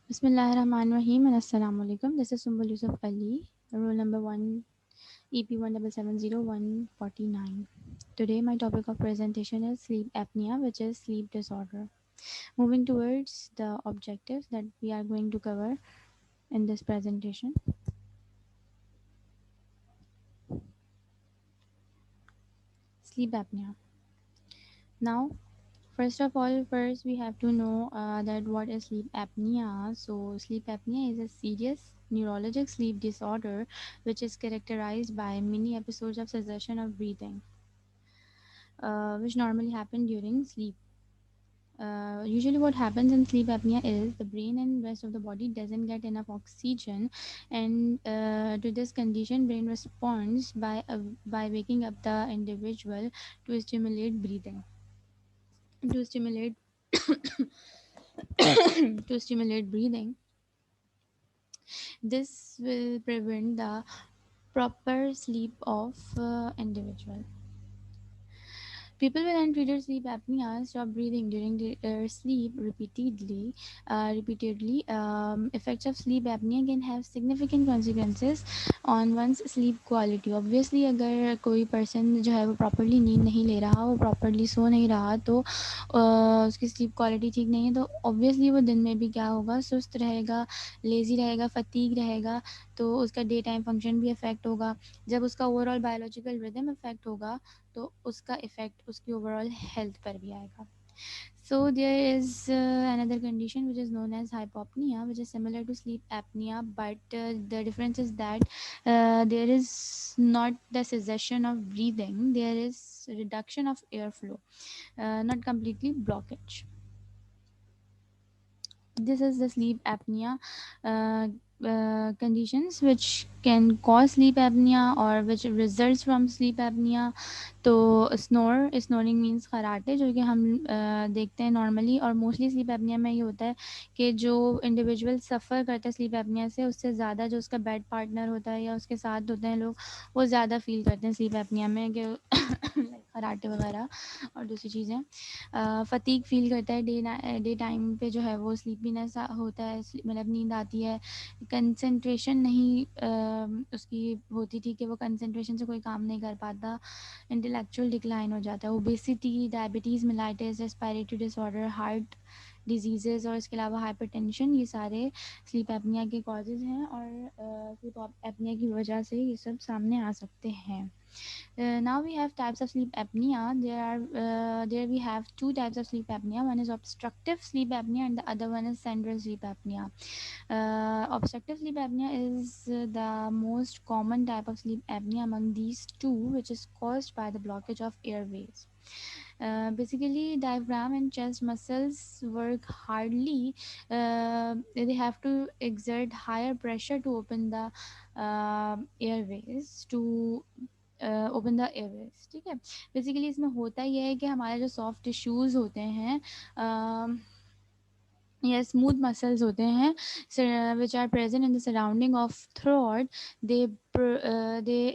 Bismillahirrahmanirrahim and Assalamu alaikum. This is Sumbul Yusuf Ali, roll number 1, EP 1770149. Today, my topic of presentation is sleep apnea, which is sleep disorder. Moving towards the objectives that we are going to cover in this presentation. Sleep apnea. Now, first we have to know that what is sleep apnea. So, sleep apnea is a serious neurologic sleep disorder which is characterized by many episodes of cessation of breathing, which normally happen during sleep. Usually, what happens in sleep apnea is the brain and rest of the body doesn't get enough oxygen, and to this condition, brain responds by waking up the individual to stimulate breathing, to stimulate to stimulate breathing. This will prevent the proper sleep of individual. People with untreated sleep apnea stop breathing during their sleep repeatedly. Effects of sleep apnea can have significant consequences on one's sleep quality. Obviously, अगर कोई person जो है वो properly नींद नहीं ले रहा, वो properly सो नहीं रहा, तो उसकी sleep quality ठीक नहीं है, तो obviously वो दिन में भी क्या होगा, सुस्त रहेगा, lazy रहेगा, fatigue रहेगा, तो उसका डे टाइम फंक्शन भी अफेक्ट होगा. जब उसका ओवरऑल बायोलॉजिकल रिदम अफेक्ट होगा, तो उसका इफेक्ट उसकी ओवरऑल हेल्थ पर भी आएगा. So there is another condition which is known as hypopnea, which is similar to sleep apnea, but the difference is that there is not the cessation of breathing, there is reduction of airflow, not completely blockage. This is the sleep apnea conditions which can cause sleep apnea or which results from sleep apnea. तो snoring means खराटे, जो कि हम देखते हैं normally, और mostly sleep apnoea में ये होता है कि जो इंडिविजुअल सफ़र करता है स्लीप एपनिया से, उससे ज़्यादा जो उसका बेड पार्टनर होता है या उसके साथ होते हैं लोग, वो ज़्यादा फील करते हैं स्लीप एपनिया में कि खराटे वगैरह और दूसरी चीज़ें. फटीग फ़ील करता है डे टाइम पे, जो है वो स्लीपीनेस होता है, मतलब नींद आती है, कंसंट्रेशन नहीं उसकी होती थी कि वो कंसंट्रेशन से कोई काम नहीं कर पाता, इंटेलेक्चुअल डिक्लाइन हो जाता है, obesity, diabetes mellitus, respiratory disorder, heart diseases और इसके अलावा हाइपरटेंशन, ये सारे स्लीप एपनिया के कॉजेज़ हैं और स्लीप एपनिया की वजह से ये सब सामने आ सकते हैं. Now we have types of sleep apnea. There we have two types of sleep apnea. One is obstructive sleep apnea and the other one is central sleep apnea. Obstructive sleep apnea is the most common type of sleep apnea among these two, which is caused by the blockage of airways. Basically, diaphragm and chest muscles work hardly. They have to exert higher pressure to open the airways to open the Airways. ठीक है, basically इसमें होता यह है कि हमारे जो soft tissues होते हैं या स्मूथ मसल्स होते हैं, which are present in the surrounding of throat, they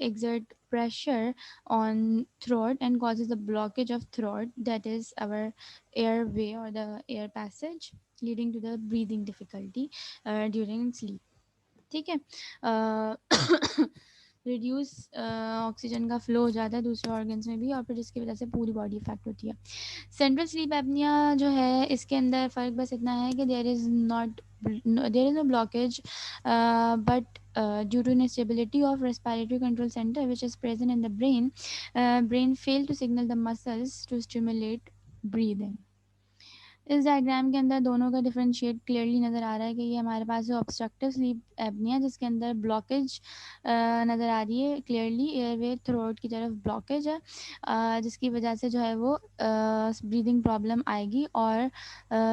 exert pressure on throat and causes the blockage of throat, that is our airway or the air passage, leading to the breathing difficulty during sleep. ठीक है, reduce oxygen का flow हो जाता है दूसरे organs में भी, और फिर इसकी वजह से पूरी बॉडी इफेक्ट होती है. सेंट्रल स्लीप एपनिया जो है, इसके अंदर फ़र्क बस इतना है कि there is no blockage, but due to instability of respiratory control center which is present in the brain fail to signal the muscles to stimulate breathing. इस डायग्राम के अंदर दोनों का डिफरेंशिएट क्लियरली नज़र आ रहा है कि ये हमारे पास जो ऑब्स्ट्रक्टिव स्लीप एपनिया, जिसके अंदर ब्लॉकेज नज़र आ रही है क्लियरली, एयरवे थ्रोट की तरफ ब्लॉकेज है, जिसकी वजह से जो है वो ब्रीदिंग प्रॉब्लम आएगी और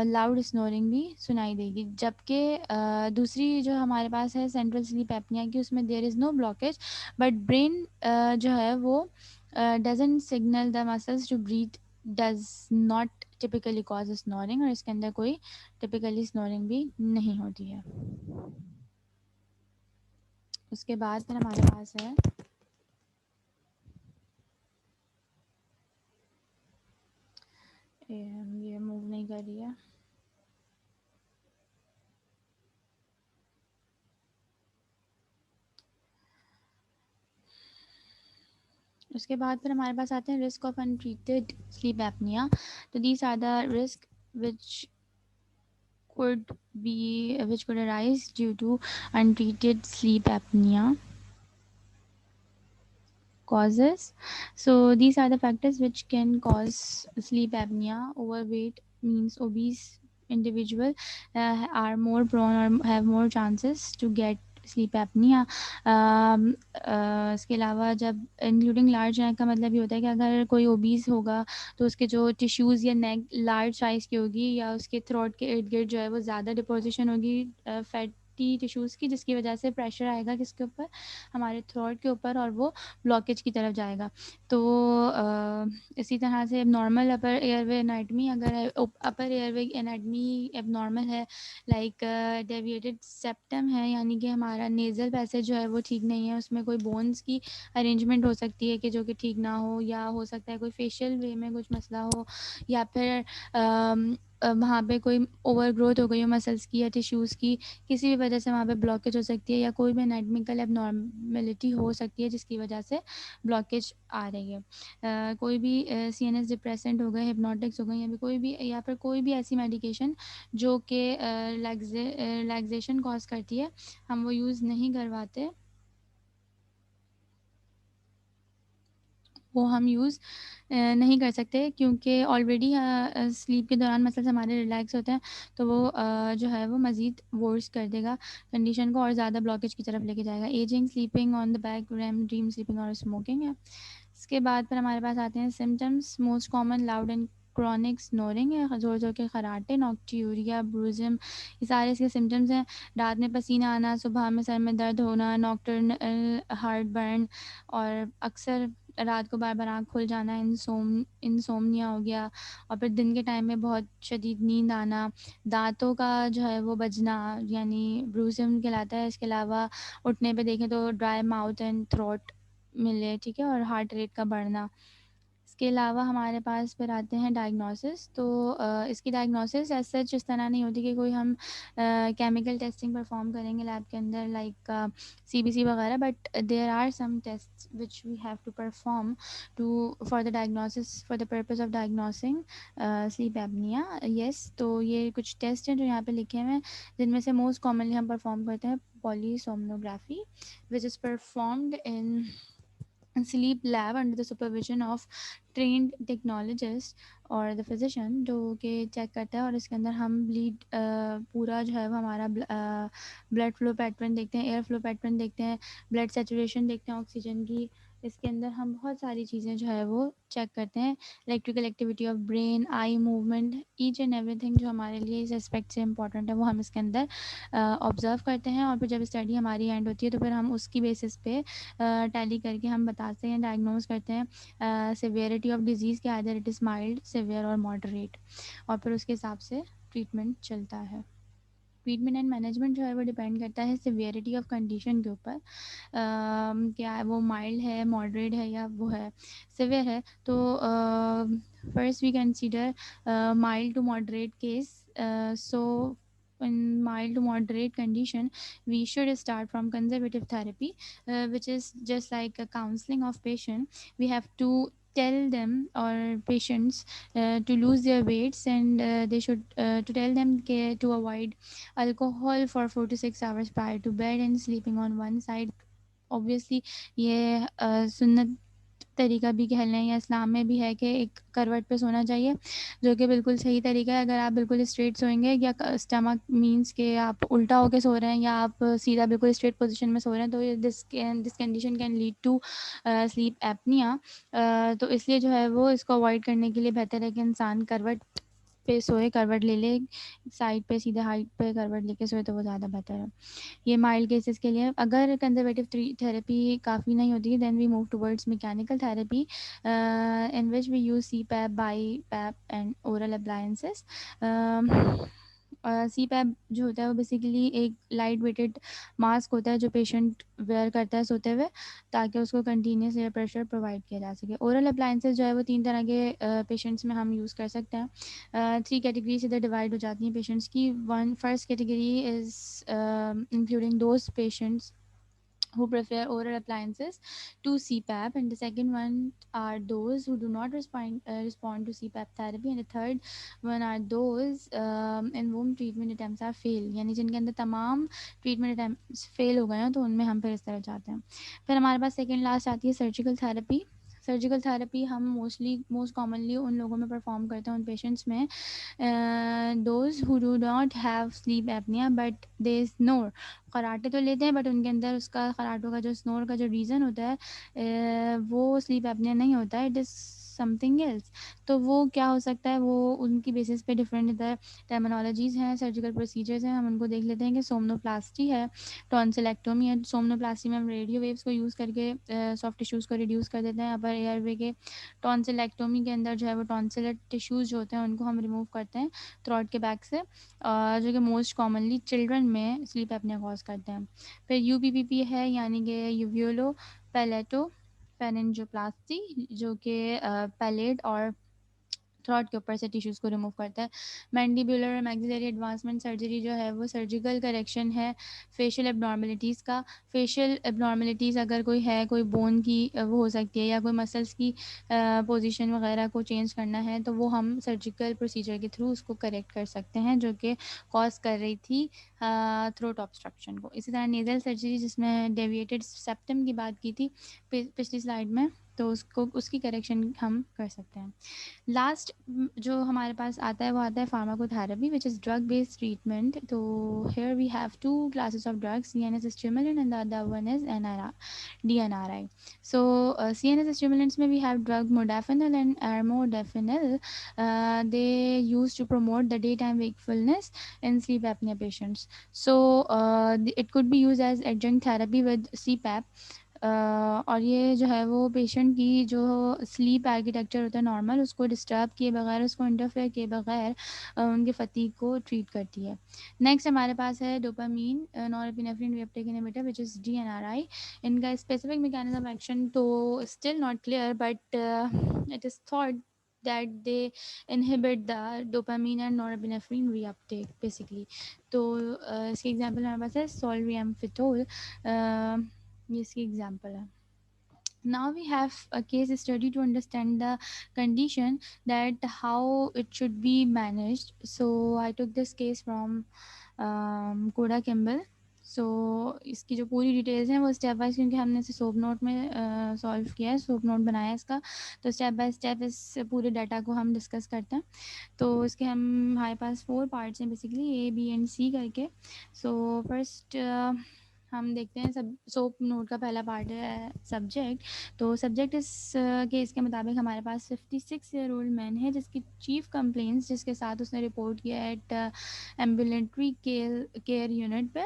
लाउड स्नोरिंग भी सुनाई देगी. जबकि दूसरी जो हमारे पास है सेंट्रल स्लीप एपनिया की, उसमें there is no blockage, but brain जो है वो doesn't signal the muscles to breathe, does not typically cause snoring, और इसके अंदर कोई टिपिकली स्नोरिंग भी नहीं होती है. उसके बाद फिर हमारे पास है ये मूव नहीं कर रही है. उसके बाद फिर हमारे पास आते हैं risk of untreated sleep apnea. तो these are the risk which could which could arise due to untreated sleep apnea causes. So these are the factors which can cause sleep apnea. Overweight means obese individual are more prone or have more chances to get sleep apnoea. इसके अलावा जब including large नेक का मतलब ये होता है कि अगर कोई ओबीज होगा तो उसके जो टिश्यूज़ या नेक लार्ज साइज़ की होगी या उसके थ्रोट के इर्द गिर्द जो है वो ज़्यादा डिपोजिशन होगी फैटी टिश्यूज़ की, जिसकी वजह से प्रेशर आएगा किसके ऊपर, हमारे थ्रोट के ऊपर, और वो ब्लॉकेज की तरफ जाएगा। तो इसी तरह से नॉर्मल अपर एयरवे एनाटमी, अगर अपर एयरवे एनाटमी एबनॉर्मल है, लाइक डेविएटेड सेप्टम है, यानी कि हमारा नेज़ल पैसेज जो है वो ठीक नहीं है, उसमें कोई बोन्स की अरेंजमेंट हो सकती है कि जो कि ठीक ना हो, या हो सकता है कोई फेशियल वे में कुछ मसला हो, या फिर वहाँ पे कोई ओवर ग्रोथ हो गई हो मसल्स की या टिश्यूज़ की, किसी भी वजह से वहाँ पे ब्लॉकेज हो सकती है, या कोई भी एनाटॉमिकल एबनॉर्मेलिटी हो सकती है जिसकी वजह से ब्लॉकेज आ रही है। कोई भी सीएनएस डिप्रेसेंट हो गए, हिप्नोटिक्स हो गए, या भी कोई भी, या फिर कोई भी ऐसी मेडिकेशन जो कि रिलैक्सेशन कॉज करती है, हम वो यूज़ नहीं करवाते, वो हम यूज़ नहीं कर सकते, क्योंकि ऑलरेडी स्लीप के दौरान मसल्स हमारे रिलैक्स होते हैं, तो वो जो है वो मज़ीद वर्स कर देगा कंडीशन को और ज़्यादा ब्लॉकेज की तरफ लेके जाएगा। Ageing, sleeping on the back, RAM dream sleeping और स्मोकिंग है। इसके बाद फिर हमारे पास आते हैं symptoms. Most common loud and chronic snoring है, ज़ोर ज़ोर के खराटे, नॉक्ट्यूरिया, ब्रूजिज्म, ये सारे इसके सिम्टम्स हैं। रात में पसीना आना, सुबह में सर में दर्द होना, नॉक्टर्नल हार्ट बर्न, और अक्सर रात को बार बार आँख खुल जाना, इंसोम्निया हो गया, और फिर दिन के टाइम में बहुत शदीद नींद आना, दांतों का जो है वो बजना, यानी ब्रूजिज्म कहलाता है। इसके अलावा उठने पे देखें तो ड्राई माउथ एंड थ्रोट मिले, ठीक है, और हार्ट रेट का बढ़ना। इसके अलावा हमारे पास फिर आते हैं डायग्नोसिस। तो इसकी डायग्नोसिस एज सच इस तरह नहीं होती कि कोई हम केमिकल टेस्टिंग परफॉर्म करेंगे लैब के अंदर, लाइक सीबीसी वगैरह, but there are some test which we have to perform to for the diagnosis, for the purpose of diagnosing sleep apnea. Yes, तो ये कुछ टेस्ट हैं जो यहाँ पे लिखे हुए हैं, जिनमें से मोस्ट कॉमनली हम परफॉर्म करते हैं polysomnography, which is performed in sleep lab under the supervision of trained technologist और द फिजिशियन, जो कि चेक करता है, और इसके अंदर हम ब्लीड पूरा जो है वो हमारा ब्लड फ्लो पैटर्न देखते हैं, एयर फ्लो पैटर्न देखते हैं, ब्लड सेचुरेशन देखते हैं ऑक्सीजन की। इसके अंदर हम बहुत सारी चीज़ें जो है वो चेक करते हैं, electrical activity of brain, eye movement, each and everything जो हमारे लिए इस एस्पेक्ट से इंपॉर्टेंट है वो हम इसके अंदर ऑब्ज़र्व करते हैं, और फिर जब स्टडी हमारी एंड होती है तो फिर हम उसकी बेसिस पे टैली करके हम बताते हैं, डायग्नोज करते हैं सिवियरिटी ऑफ डिज़ीज़ के, either it is mild, severe और मॉडरेट, और फिर उसके हिसाब से ट्रीटमेंट चलता है। ट्रीटमेंट एंड मैनेजमेंट जो है वो डिपेंड करता है सिवियरिटी ऑफ कंडीशन के ऊपर, क्या है वो माइल्ड है, मॉडरेट है, या वो है सिवियर है। तो first we consider mild to moderate case. So in mild to moderate condition, we should start from conservative therapy, which is just like a counseling of patient. We have to tell them or patients to lose their weights, and they should to tell them to avoid alcohol for 4 to 6 hours prior to bed and sleeping on one side. Obviously ये सुन्नत तरीका भी कह लें, या इस्लाम में भी है कि एक करवट पे सोना चाहिए, जो कि बिल्कुल सही तरीका है। अगर आप बिल्कुल स्ट्रेट सोएंगे, या स्टमक मीन्स के आप उल्टा होके सो रहे हैं, या आप सीधा बिल्कुल स्ट्रेट पोजीशन में सो रहे हैं, तो this condition can lead to sleep apnea. तो इसलिए जो है वो इसको अवॉइड करने के लिए बेहतर है कि इंसान करवट पे सोए, करवट ले ले साइड पे, सीधे हाइट पे करवट लेके सोए, तो वो ज़्यादा बेहतर है। ये माइल्ड केसेस के लिए। अगर कंजर्वेटिव थेरेपी काफ़ी नहीं होती, then we move towards mechanical therapy, in which we use CPAP, BiPAP and oral appliances. CPAP जो होता है वो बेसिकली एक लाइट वेटेड मास्क होता है जो पेशेंट वेयर करता है सोते हुए, ताकि उसको कंटिन्यूस एयर प्रेशर प्रोवाइड किया जा सके। ओरल अप्लायंसेस जो है वो 3 तरह के पेशेंट्स में हम यूज़ कर सकते हैं। 3 कैटेगरीज इधर डिवाइड हो जाती हैं पेशेंट्स की। First category is including those patients who prefer oral appliances to CPAP, and the second one are those who do not respond to CPAP therapy, and the third one are those in whom treatment attempts are fail, यानी जिनके अंदर तमाम treatment attempt fail हो गए हैं, तो उनमें हम फिर इस तरह जाते हैं. फिर हमारे पास सेकेंड लास्ट आती है सर्जिकल थेरेपी. सर्जिकल थेरेपी हम मोस्ट कॉमनली उन लोगों में परफॉर्म करते हैं, उन पेशेंट्स में those who do not have sleep apnea but they snore. खराटे तो लेते हैं बट उनके अंदर उसका खराटों का जो स्नोर का जो रीज़न होता है वो स्लीप एपनिया नहीं होता है, इट इज़ समथिंग एल्स. तो वो क्या हो सकता है, वो उनकी बेसिस पे डिफरेंट इधर टर्मिनोलॉजीज़ हैं, सर्जिकल प्रोसीजर्स हैं. हम उनको देख लेते हैं कि सोमनोप्लास्टी है, टॉन्सिलेक्टोमी है. सोमनोप्लास्टी में हम रेडियो वेव्स को यूज़ करके सॉफ्ट टिश्यूज़ को रिड्यूस कर देते हैं अपर एयरवे के. टॉन्सिलेक्टोमी के अंदर जो है वो टॉन्सिलेट टिश्यूज़ जो होते हैं उनको हम रिमूव करते हैं थ्रोट के बैक से, जो कि मोस्ट कॉमनली चिल्ड्रन में स्लीप एपनिया कॉज करते हैं. फिर यूपीपीपी है, यानी कि यूवियोलो पैलेटो फेरेंजियोप्लास्टी, जो कि पैलेट और थ्रॉट के ऊपर से टिश्यूज़ को रिमूव करता है. मैंडिबुलर और मैक्सिलरी एडवांसमेंट सर्जरी जो है वो सर्जिकल करेक्शन है फेशियल एबनॉर्मलिटीज़ का. फेशियल एबनॉर्मलिटीज़ अगर कोई है, कोई बोन की वो हो सकती है, या कोई मसल्स की पोजीशन वगैरह को चेंज करना है, तो वो हम सर्जिकल प्रोसीजर के थ्रू उसको करेक्ट कर सकते हैं, जो कि कॉज कर रही थी थ्रोट ऑब्स्ट्रक्शन को. इसी तरह नेज़ल सर्जरी, जिसमें डेविएटेड सेप्टम की बात की थी पिछली स्लाइड में, तो उसको उसकी करेक्शन हम कर सकते हैं. लास्ट जो हमारे पास आता है वो आता है pharmacotherapy, which is drug based treatment. तो here we have two classes of drugs, CNS stimulant and the other one is DNRI. So CNS stimulants में we have drug modafinil and armodafinil. They used to promote the daytime wakefulness in sleep apnea patients. So it could be used as adjunct therapy with CPAP. और ये जो है वो patient की जो sleep architecture होता है नॉर्मल, उसको डिस्टर्ब किए बगैर, उसको इंटरफेयर किए बगैर उनके फटीग को ट्रीट करती है. नेक्स्ट हमारे पास है dopamine norepinephrine reuptake inhibitor, which is DNRI. इनका स्पेसिफिक मैकेनिज्म ऑफ एक्शन तो still not clear, but it is thought that they inhibit the dopamine and norepinephrine reuptake basically. तो इसके एग्जांपल हमारे पास है solriamfetol. ये इसकी एग्जांपल है. Now we have a case study to understand the condition, that how it should be managed. So I took this case from कोडा Kimbal. सो इसकी जो पूरी डिटेल्स हैं वो स्टेप वाइज, क्योंकि हमने इसे सोप नोट में सॉल्व किया है, सोप नोट बनाया है इसका, तो स्टेप बाय स्टेप इस पूरे डाटा को हम डिस्कस करते हैं. तो इसके हमारे पास 4 पार्ट्स हैं basically, A B and C करके. सो फर्स्ट हम देखते हैं सब सोप नोट का पहला पार्ट है सब्जेक्ट. तो सब्जेक्ट इस केस के मुताबिक हमारे पास 56-year-old मैन है, जिसकी चीफ कंप्लेंट्स जिसके साथ उसने रिपोर्ट किया एट एम्बुलेंट्री केयर यूनिट पे,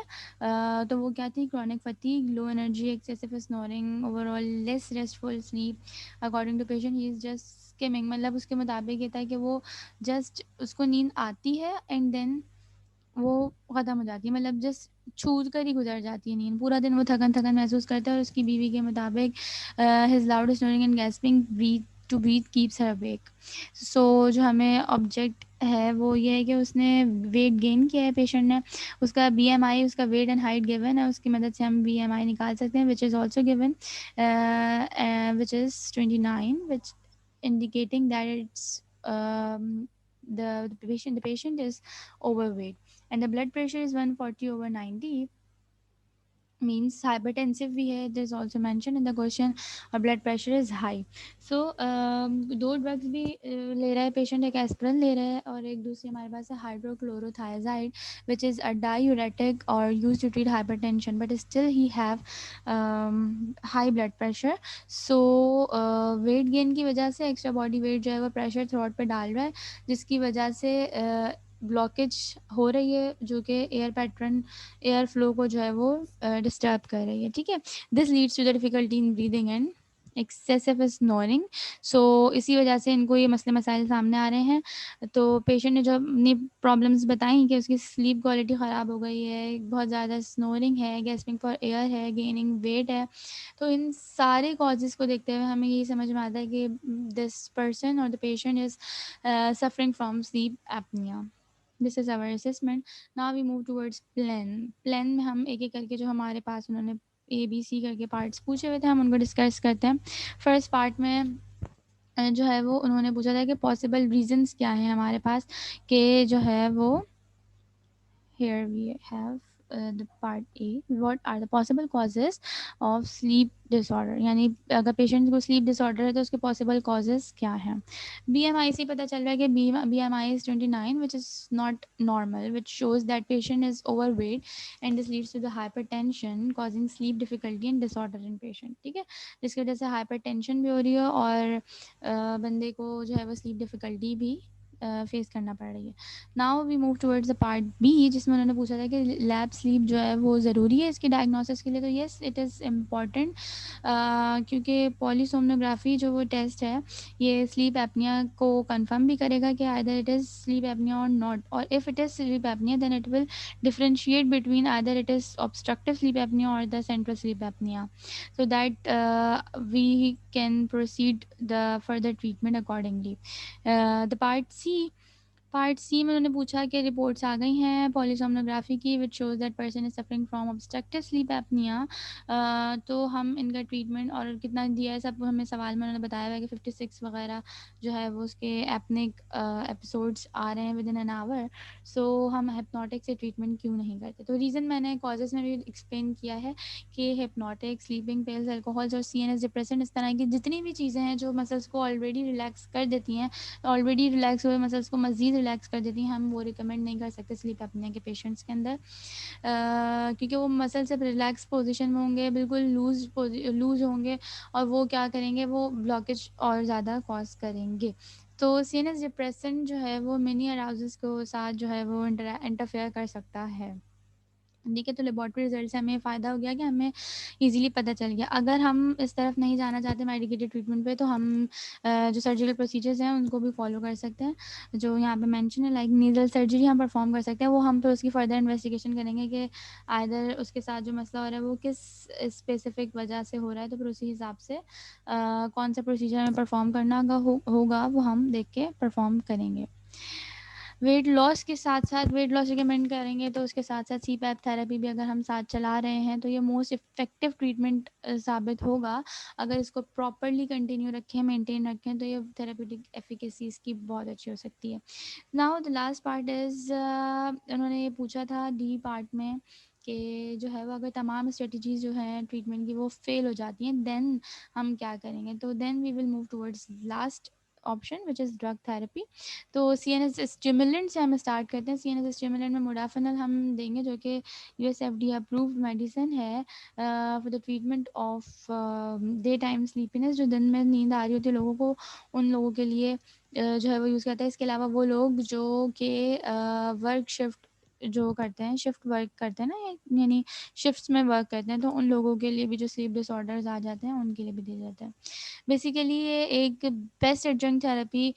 तो वो क्या थी, chronic fatigue, low energy, excessive snoring, overall less restful sleep. According to patient he is just skimming, मतलब उसके मुताबिक ये था कि वो जस्ट उसको नींद आती है एंड देन वो ख़त्म हो जाती है, मतलब जस्ट छूट कर ही गुजर जाती है नींद. पूरा दिन वो थकन थकन महसूस करता है, और उसकी बीवी के मुताबिक his loud snoring and gasping breath keeps her awake. So जो हमें ऑब्जेक्ट है वो ये है कि उसने वेट गेन किया है पेशेंट ने. उसका BMI, उसका वेट एंड हाइट गिवन है, उसकी मदद से हम BMI निकाल सकते हैं, which is also given, which is 29, which indicating that it's the patient is overweight, and the blood pressure is 140/90, means hypertensive भी है. It is also mentioned in the question, और blood pressure is high. So दो drugs भी ले रहा है patient, एक aspirin ले रहा है और एक दूसरी हमारे पास है हाइड्रोक्लोरोथायजाइड, which is a diuretic or used to treat hypertension, but still he have high blood pressure. So weight gain की वजह से एक्स्ट्रा बॉडी वेट जो है वो प्रेशर थ्रोट पे डाल रहा है, जिसकी वजह से ब्लॉकेज हो रही है, जो कि एयर पैटर्न, एयर फ्लो को जो है वो डिस्टर्ब कर रही है. ठीक है, this leads to the difficulty in breathing and excessive snoring. So इसी वजह से इनको ये मसले मसाइल सामने आ रहे हैं. तो पेशेंट ने जो अपनी प्रॉब्लम्स बताई कि उसकी स्लीप क्वालिटी ख़राब हो गई है, बहुत ज़्यादा स्नोरिंग है, गैस्पिंग फॉर एयर है, गेनिंग वेट है. तो इन सारे कॉजेज़ को देखते हुए हमें यही समझ में आता है कि this person or the patient is suffering from sleep apnea. This is our assessment. Now we move towards plan. Plan में हम एक एक करके जो हमारे पास उन्होंने ABC करके पार्ट्स पूछे हुए थे, हम उनको डिस्कस करते हैं। फर्स्ट पार्ट में जो है वो उन्होंने पूछा था कि पॉसिबल रीजंस क्या हैं हमारे पास, कि जो है वो here we have the part A, what are the possible causes of sleep disorder, यानी अगर पेशेंट को स्लीप डिसऑर्डर है तो उसके पॉसिबल कॉजेज क्या हैं। BMI से पता चल रहा है कि BMI is 29 which is not normal, which shows that patient is overweight and this leads to the hypertension causing sleep difficulty and disorder in patient। ठीक है, जिसकी वजह से हाइपरटेंशन भी हो रही है और बंदे को जो है वो स्लीप डिफिकल्टी भी फेस करना पड़ रही है। Now we move towards the part B, जिसमें उन्होंने पूछा था कि लैब स्लीप जो है वो ज़रूरी है इसकी डायग्नोसिस के लिए। तो येस इट इज़ इम्पॉर्टेंट, क्योंकि पॉलीसोमनोग्राफी जो वो टेस्ट है ये स्लीप एपनिया को कंफर्म भी करेगा कि either it is sleep apnea or not, और if it is sleep apnea then it will differentiate between either it is obstructive sleep apnea or the central sleep apnea, so that we can proceed the further treatment accordingly. The part C में उन्होंने पूछा कि reports आ गई हैं पॉलीसोमनोग्राफी की which shows that person is suffering from obstructive sleep apnea. तो हम इनका ट्रीटमेंट और कितना दिया है सब हमें सवाल में उन्होंने बताया हुआ है कि 56 वगैरह जो है वो उसके एपनिक एपिसोड्स आ रहे हैं विद इन एन आवर। सो हम हिप्नोटिक से ट्रीटमेंट क्यों नहीं करते। तो रीज़न मैंने कॉजेज़ में भी एक्सप्लेन किया है कि हिप्नोटिक, स्लीपिंग पिल्स, अल्कोहल्स और CNS डिप्रेसेंट इस तरह की जितनी भी चीज़ें हैं जो मसल्स को ऑलरेडी रिलैक्स कर देती हैं, ऑलरेडी रिलैक्स हुए मसल्स को मज़ीद रिलैक्स कर देती हैं, हम वो रिकमेंड नहीं कर सकते स्लीप एपनिया के पेशेंट्स के अंदर, क्योंकि वो मसल जब रिलैक्स पोजीशन में होंगे, बिल्कुल लूज़ होंगे और वो क्या करेंगे, वो ब्लॉकेज और ज़्यादा कॉज करेंगे। तो CNS डिप्रेसेंट जो है वो मिनी अराउजल्स को साथ जो है वो इंटरफेयर कर सकता है। ठीक है, तो लेबॉर्ट्री रिजल्ट से हमें फ़ायदा हो गया कि हमें ईज़िली पता चल गया। अगर हम इस तरफ नहीं जाना चाहते मेडिकेटेड ट्रीटमेंट पे, तो हम जो सर्जिकल प्रोसीजर्स हैं उनको भी फ़ॉलो कर सकते हैं, जो यहाँ पे मेंशन है, लाइक नीडल सर्जरी हम परफॉर्म कर सकते हैं। वो हम फिर उसकी फर्दर इन्वेस्टिगेशन करेंगे कि आइदर उसके साथ जो मसला हो रहा है वो किस स्पेसिफिक वजह से हो रहा है, तो फिर उसी हिसाब से कौन सा प्रोसीजर हमें परफॉर्म करना होगा वो हम देख के परफॉर्म करेंगे। वेट लॉस के साथ साथ वेट लॉस रिकमेंड करेंगे, तो उसके साथ साथ CPAP थेरेपी भी अगर हम साथ चला रहे हैं तो ये मोस्ट इफ़ेक्टिव ट्रीटमेंट साबित होगा। अगर इसको प्रॉपरली कंटिन्यू रखें, मेंटेन रखें, तो ये थेरेप्यूटिक एफिकेसी इसकी बहुत अच्छी हो सकती है। Now the last part is, उन्होंने ये पूछा था डी पार्ट में कि जो है वो अगर तमाम स्ट्रेटजीज़ जो हैं ट्रीटमेंट की वो फेल हो जाती हैं, देन हम क्या करेंगे। तो then we will move towards last option which is drug therapy. तो CNS स्टिमुलेंट से हम स्टार्ट करते हैं। CNS स्टिमुलेंट में मोडाफिनल हम देंगे, जो कि US FDA अप्रूव्ड मेडिसिन है for the treatment of day time sleepiness, जो दिन में नींद आ रही होती है लोगों को, उन लोगों के लिए जो है वो यूज़ करता है। इसके अलावा वो लोग जो कि वर्क शिफ्ट जो करते हैं, शिफ्ट वर्क करते हैं ना, यानी शिफ्ट्स में वर्क करते हैं, तो उन लोगों के लिए भी जो स्लीप डिसऑर्डर्स आ जाते हैं उनके लिए भी दिया जाता है। बेसिकली ये एक बेस्ट एडजंक्ट थेरेपी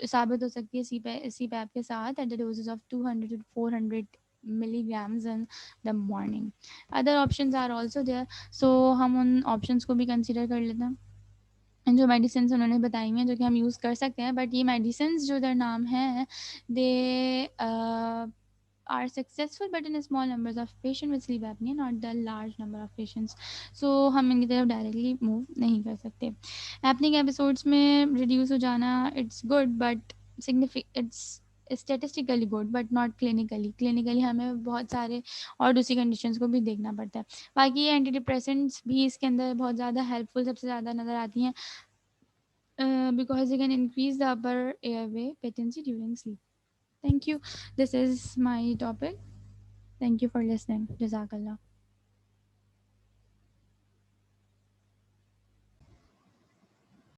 साबित हो सकती है CPAP के साथ at the dosages of 200 to 400 milligrams in the morning. Other options are also there, so हम उन ऑप्शंस को भी कंसिडर कर लेते हैं। जो मेडिसिन उन्होंने बताई हुई हैं जो कि हम यूज़ कर सकते हैं, बट ये मेडिसिन जो दर नाम है दे are successful but in small numbers of patients with sleep apnea, not the large number of patients. So हम इनकी तरफ डायरेक्टली मूव नहीं कर सकते। एपनिक एपिसोड्स में रिड्यूस हो जाना it's good but it's statistically good but not clinically हमें बहुत सारे और दूसरी कंडीशंस को भी देखना पड़ता है। बाकी एंटी डिप्रेसेंट्स भी इसके अंदर बहुत ज़्यादा हेल्पफुल सबसे ज़्यादा नज़र आती हैं, because they can increase the upper airway patency during sleep. Thank you. This is my topic. Thank you for listening. Jazakallah.